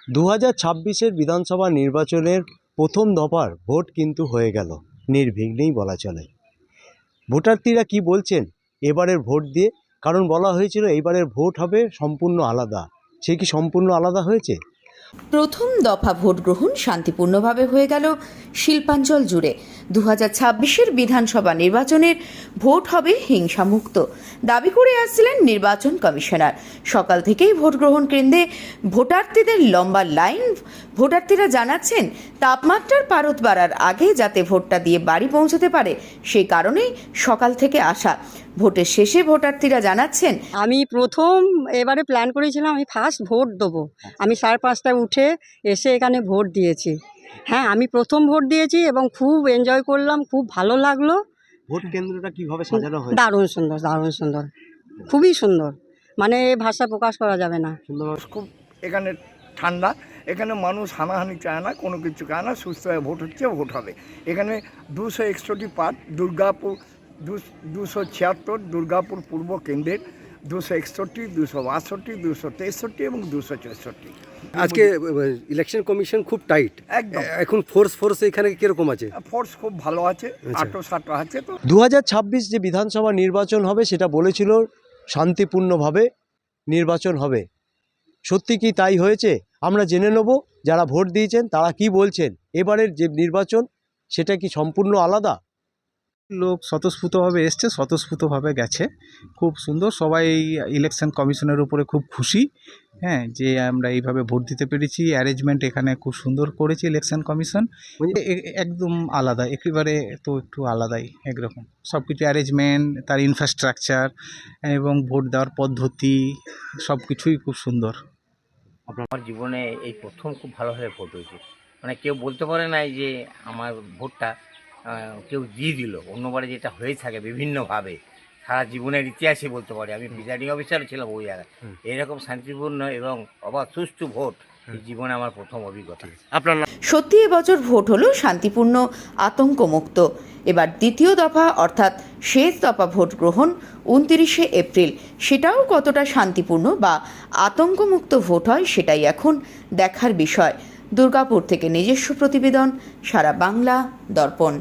2026-এর বিধানসভা নির্বাচনের প্রথম দফার ভোট কিন্তু হয়ে গেল নির্বিঘ্নেই বলা চলে। ভোটার্থীরা কি বলছেন এবারের ভোট দিয়ে? কারণ বলা হয়েছিল এইবারের ভোট হবে সম্পূর্ণ আলাদা। সে কি সম্পূর্ণ আলাদা হয়েছে? প্রথম দফা ভোট গ্রহণ শান্তিপূর্ণভাবে হয়ে গেল শিল্পাঞ্চল জুড়ে। 2026-এর বিধানসভা নির্বাচনের ভোট হবে হিংসামুক্ত দাবি করে আসছিলেন নির্বাচন কমিশনার। সকাল থেকেই ভোট গ্রহণ কেন্দ্রে ভোটার্থীদের লম্বা লাইন। ভোটার্থীরা জানাচ্ছেন তাপমাত্রার পারদ বাড়ার আগে যাতে ভোটটা দিয়ে বাড়ি পৌঁছতে পারে, সেই কারণেই সকাল থেকে আসা। ভোটের শেষে ভোটার্থীরা জানাচ্ছেন, আমি প্রথম এবারে প্ল্যান করেছিলাম আমি ফার্স্ট ভোট দেবো। আমি 5:30টায় উঠে এসে এখানে ভোট দিয়েছি। হ্যাঁ, আমি প্রথম ভোট দিয়েছি এবং খুব এনজয় করলাম, খুব ভালো লাগলো। ভোট কেন্দ্রটা কিভাবে সাজানো হয়েছে? দারুণ সুন্দর, দারুণ সুন্দর, খুবই সুন্দর, মানে ভাষা প্রকাশ করা যাবে না। খুব এখানে ঠান্ডা, এখানে মানুষ হানাহানি চায় না, কোনো কিছু চায় না, সুস্থ হয়ে ভোট হচ্ছে, ভোট হবে। এখানে 261টি পার্ট, দুর্গাপুর 276, দুর্গাপুর পূর্ব কেন্দ্রের 261, 262, 263 এবং 264। আজকে ইলেকশন কমিশন খুব টাইট একদম। এখন ফোর্স এখানে কিরকম আছে? ফোর্স খুব ভালো আছে, আটো আছে। তো 2026 যে বিধানসভা নির্বাচন হবে সেটা বলেছিল শান্তিপূর্ণভাবে নির্বাচন হবে। সত্যি কি তাই হয়েছে? আমরা জেনে নেব যারা ভোট দিয়েছেন তারা কি বলছেন। এবারের যে নির্বাচন সেটা কি সম্পূর্ণ আলাদা? লোক স্বতঃস্ফূর্তভাবে এসছে, স্বতঃস্ফূর্তভাবে গেছে। খুব সুন্দর, সবাই ইলেকশন কমিশনের উপরে খুব খুশি। হ্যাঁ, যে আমরা এইভাবে ভোট দিতে পেরেছি। অ্যারেঞ্জমেন্ট এখানে খুব সুন্দর করেছে ইলেকশন কমিশন। একদম আলাদা, একেবারে তো একটু আলাদাই একরকম সব কিছু অ্যারেঞ্জমেন্ট, তার ইনফ্রাস্ট্রাকচার এবং ভোট দেওয়ার পদ্ধতি সব কিছুই খুব সুন্দর। আমার জীবনে এই প্রথম খুব ভালোভাবে ভোট হয়েছে। মানে কেউ বলতে পারে না যে আমার ভোটটা কেউ দিয়ে দিল। অন্যবারে যেটা হয়ে থাকে বিভিন্নভাবে সারা জীবনের ইতিহাসে বলতে পারি, আমি প্রিজাইডিং অফিসার ছিলাম ওই জায়গায়। এরকম শান্তিপূর্ণ এবং অবাধ সুষ্ঠু ভোট এই জীবনে আমার প্রথম অভিজ্ঞতা। আপনার সত্যি এবছর ভোট হলো শান্তিপূর্ণ, আতঙ্কমুক্ত। এবার দ্বিতীয় দফা অর্থাৎ শেষ দফা ভোট গ্রহণ 29শে এপ্রিল। সেটাও কতটা শান্তিপূর্ণ বা আতঙ্কমুক্ত ভোট হয় সেটাই এখন দেখার বিষয়। দুর্গাপুর থেকে নিজস্ব প্রতিবেদন, সারা বাংলা দর্পণ।